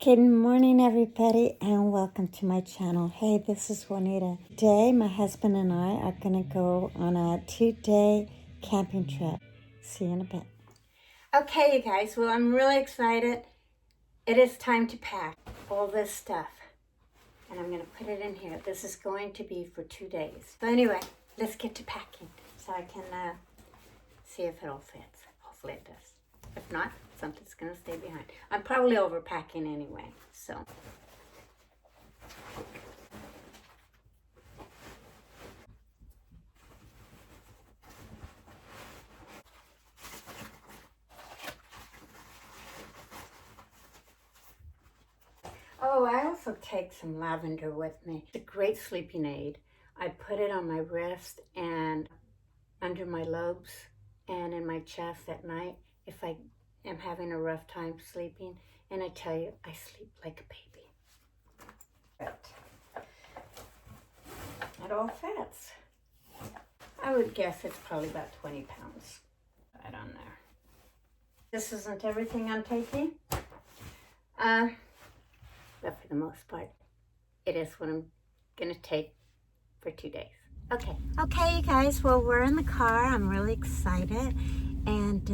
Good morning, everybody, and welcome to my channel. Hey, this is Juanita. Today, my husband and I are going to go on a 2-day camping trip. See you in a bit. Okay, you guys, well, I'm really excited. It is time to pack all this stuff, and I'm going to put it in here. This is going to be for 2 days. So anyway, let's get to packing so I can see if it all fits. Hopefully it does. If not, something's going to stay behind. I'm probably overpacking anyway, so. Oh, I also take some lavender with me. It's a great sleeping aid. I put it on my wrist and under my lobes and in my chest at night if I am having a rough time sleeping. And I tell you, I sleep like a baby. It all fits. I would guess it's probably about 20 pounds right on there. This isn't everything I'm taking. But for the most part, it is what I'm gonna take for 2 days. Okay, you guys, well, we're in the car. I'm really excited. And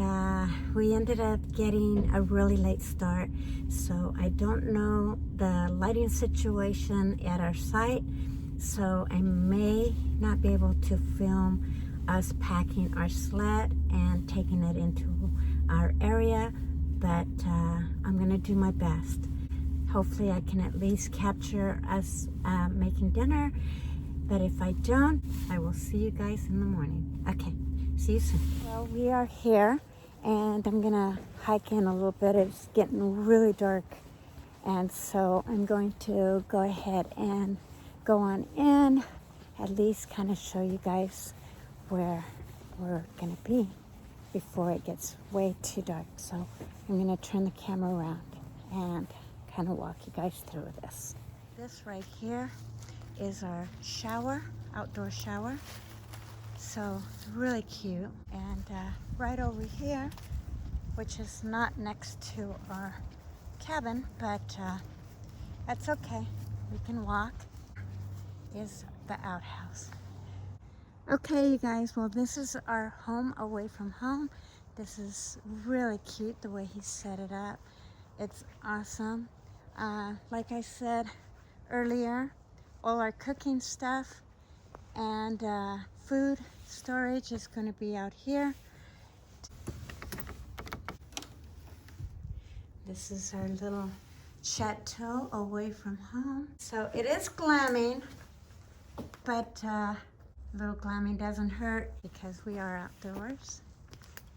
we ended up getting a really late start. So I don't know the lighting situation at our site. So I may not be able to film us packing our sled and taking it into our area. But I'm gonna do my best. Hopefully I can at least capture us making dinner. But if I don't, I will see you guys in the morning. Okay, see you soon. Well, we are here and I'm gonna hike in a little bit. It's getting really dark. And so I'm going to go ahead and go on in, at least kind of show you guys where we're gonna be before it gets way too dark. So I'm gonna turn the camera around and kind of walk you guys through this. This right here is our shower, outdoor shower. So it's really cute. And right over here, which is not next to our cabin, but that's okay. We can walk, is the outhouse. Okay, you guys, well, this is our home away from home. This is really cute the way he set it up. It's awesome. Like I said earlier, all our cooking stuff and food storage is going to be out here. This is our little chateau away from home. So it is glamming, but little glamming doesn't hurt because we are outdoors.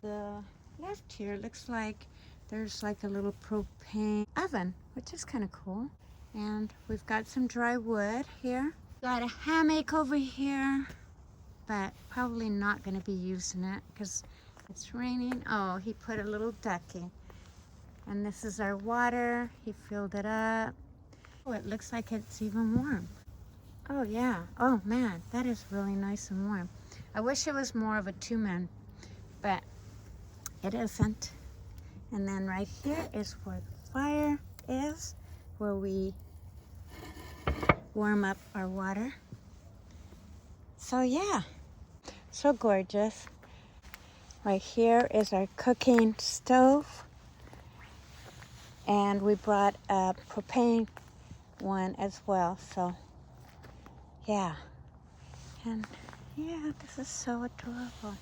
The left here looks like there's like a little propane oven, which is kind of cool. And we've got some dry wood here. Got a hammock over here, but probably not going to be using it because it's raining. Oh, he put a little ducky. And this is our water. He filled it up. Oh, it looks like it's even warm. Oh, yeah. Oh, man, that is really nice and warm. I wish it was more of a 2-man, but it isn't. And then right here is where the fire is, where we warm up our water. So yeah, so gorgeous. Right here is our cooking stove. And we brought a propane one as well, so yeah. And yeah, this is so adorable.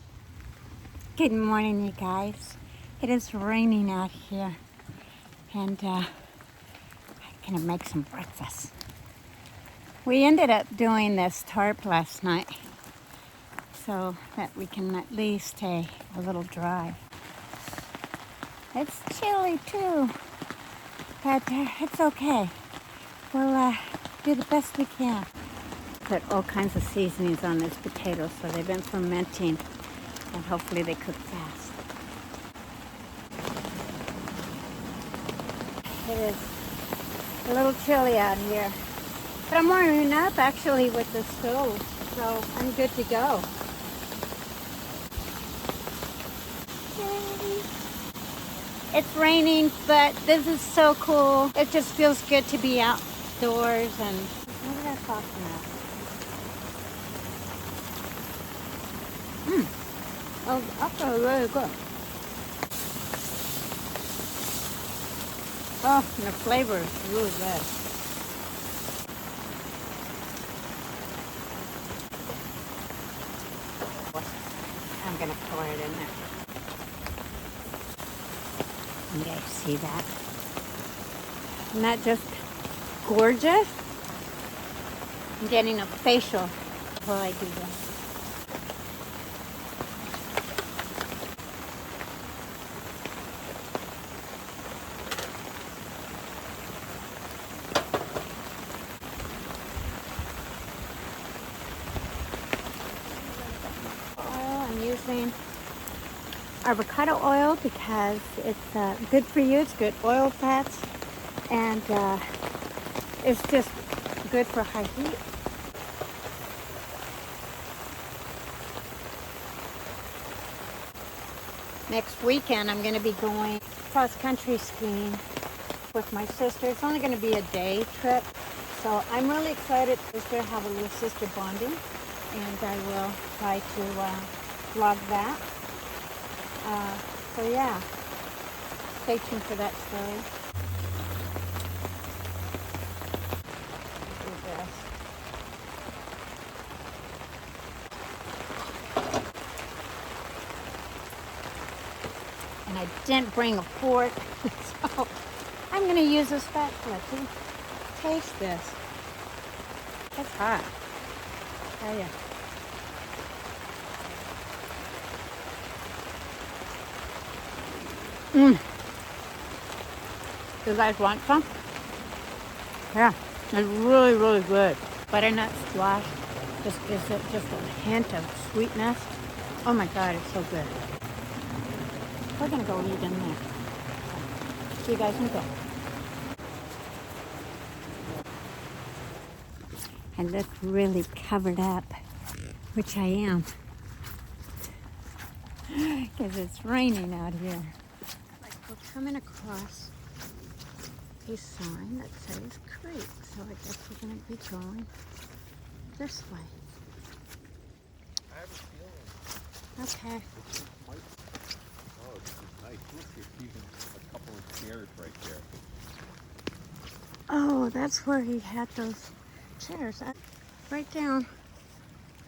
Good morning, you guys. It is raining out here, and I'm gonna make some breakfast. We ended up doing this tarp last night so that we can at least stay a little dry. It's chilly too, but it's okay. We'll do the best we can. Put all kinds of seasonings on these potatoes so they've been fermenting, and hopefully they cook fast. It is a little chilly out here, but I'm warming up actually with the stove, so I'm good to go. Yay. It's raining, but this is so cool. It just feels good to be outdoors. And what did I soften that? Oh, that's really good. Oh, and the flavor is really good. I'm gonna pour it in there. You guys see that? Isn't that just gorgeous? I'm getting a facial while I do this. I'm using avocado oil because it's good for you. It's good oil fats, and it's just good for high heat. Next weekend I'm going to be going cross-country skiing with my sister. It's only going to be a day trip, so I'm really excited. We're going to have a little sister bonding, and I will try to vlog that. So yeah, stay tuned for that story. Do this. And I didn't bring a fork, so I'm going to use a spatula to taste this. It's hot, I tell ya. You guys want some? Yeah, it's really, really good. Butternut squash just gives it just a hint of sweetness. Oh my God, it's so good. We're gonna go eat in there. See you guys in a bit. And look really covered up, which I am, because it's raining out here. We're coming across a sign that says creek, so I guess we're going to be going this way. I have a feeling. Okay. Oh, this is nice. Look, there's even a couple of chairs right there. Oh, that's where he had those chairs. Right down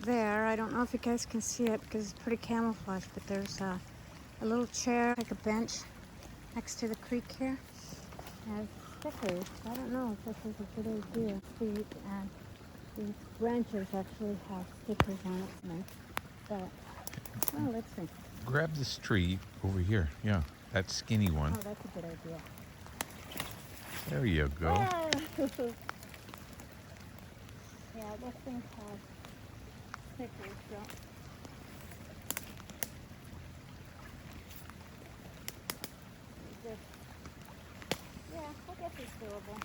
there. I don't know if you guys can see it because it's pretty camouflaged, but there's a little chair, like a bench, next to the creek here. And stickers. I don't know if this is a good idea. These branches actually have stickers on it. But, well, let's see. Grab this tree over here. Yeah, that skinny one. Oh, that's a good idea. There you go. Ah. Yeah, this thing has stickers, so. Yeah, I guess it's doable.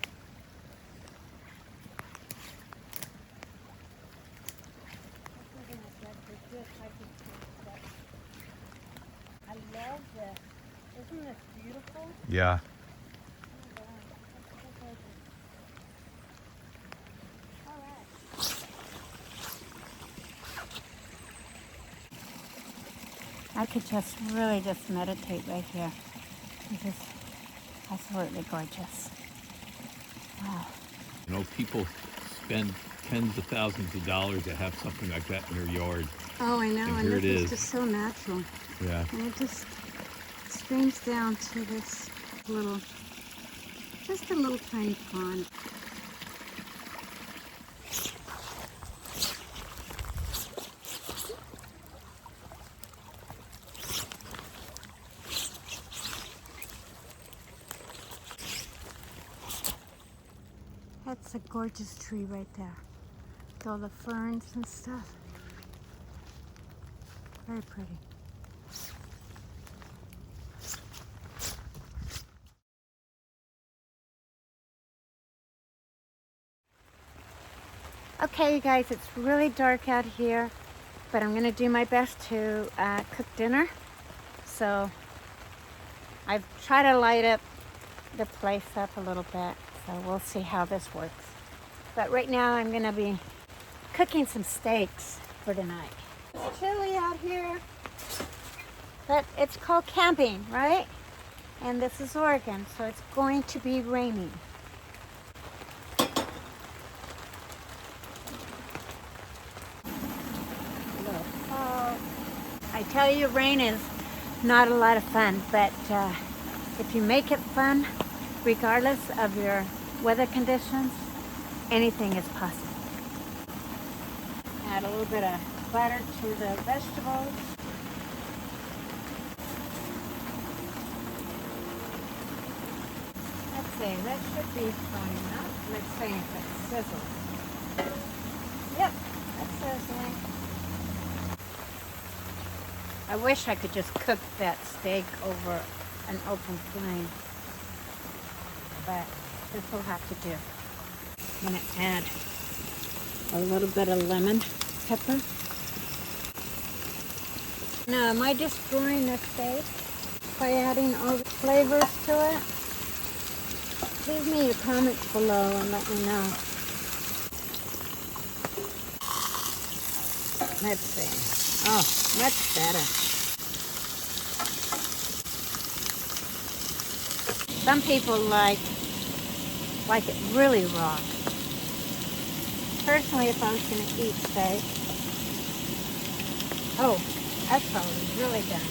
I love this. Isn't this beautiful? Yeah. All right. I could just really just meditate right here. It's just absolutely gorgeous. Wow. You know, people spend tens of thousands of dollars to have something like that in their yard. Oh, I know, and here it is. It's just so natural. Yeah. And it just streams down to this little, just a little tiny pond. That's a gorgeous tree right there. With all the ferns and stuff. Very pretty. Okay, you guys, it's really dark out here, but I'm going to do my best to cook dinner. So I've tried to light up the place up a little bit, so we'll see how this works. But right now I'm gonna be cooking some steaks for tonight. It's chilly out here, but it's called camping, right? And this is Oregon, so it's going to be raining. I tell you, rain is not a lot of fun, but if you make it fun, regardless of your weather conditions, anything is possible. Add a little bit of butter to the vegetables. Let's see, that should be fine enough. Let's see if it sizzles. Yep, that's sizzling. I wish I could just cook that steak over an open flame, but this will have to do. I'm going to add a little bit of lemon pepper. Now, am I destroying the steak by adding all the flavors to it? Leave me your comments below and let me know. Let's see. Oh, much better. Some people like it really raw. Personally, if I was going to eat steak, oh, that's probably really done.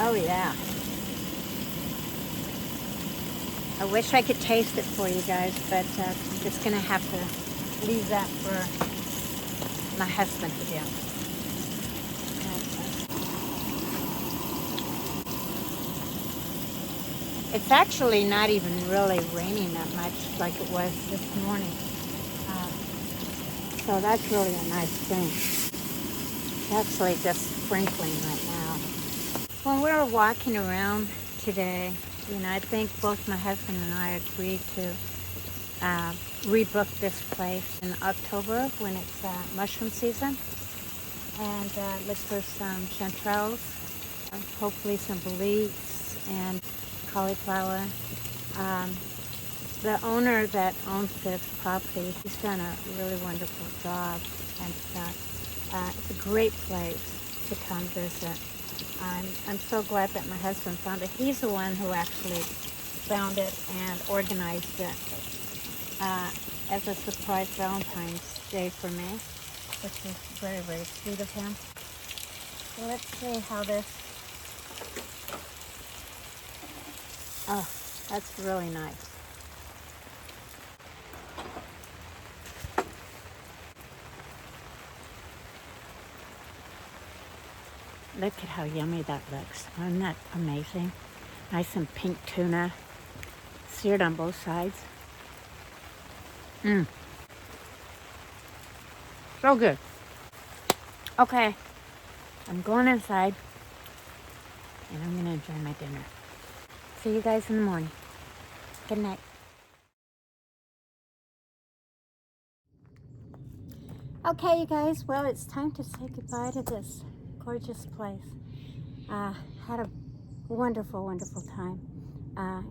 Oh yeah. I wish I could taste it for you guys, but I'm just going to have to leave that for my husband to do. It's actually not even really raining that much like it was this morning. So that's really a nice thing. It's actually just sprinkling right now. When we were walking around today, I think both my husband and I agreed to rebook this place in October when it's mushroom season. And look for some chanterelles, hopefully some boletes and cauliflower. The owner that owns this property, he's done a really wonderful job, and it's a great place to come visit. I'm so glad that my husband found it. He's the one who actually found it and organized it as a surprise Valentine's Day for me, which is very, very sweet of him. So let's see how this. Oh, that's really nice. Look at how yummy that looks. Isn't that amazing? Nice and pink tuna, seared on both sides. Mmm. So good. Okay, I'm going inside and I'm gonna enjoy my dinner. See you guys in the morning. Good night. Okay, you guys, well, it's time to say goodbye to this gorgeous place. Had a wonderful, wonderful time.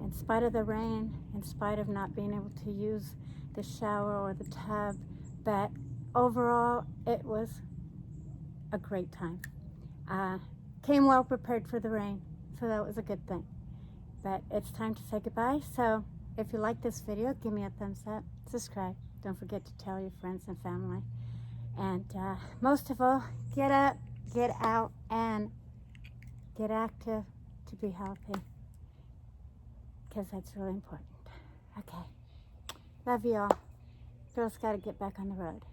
In spite of the rain, in spite of not being able to use the shower or the tub, but overall, it was a great time. Came well prepared for the rain, so that was a good thing. But it's time to say goodbye. So if you like this video, give me a thumbs up, subscribe. Don't forget to tell your friends and family. And most of all, get up, get out, and get active to be healthy. Because that's really important. Okay. Love you all. Girls got to get back on the road.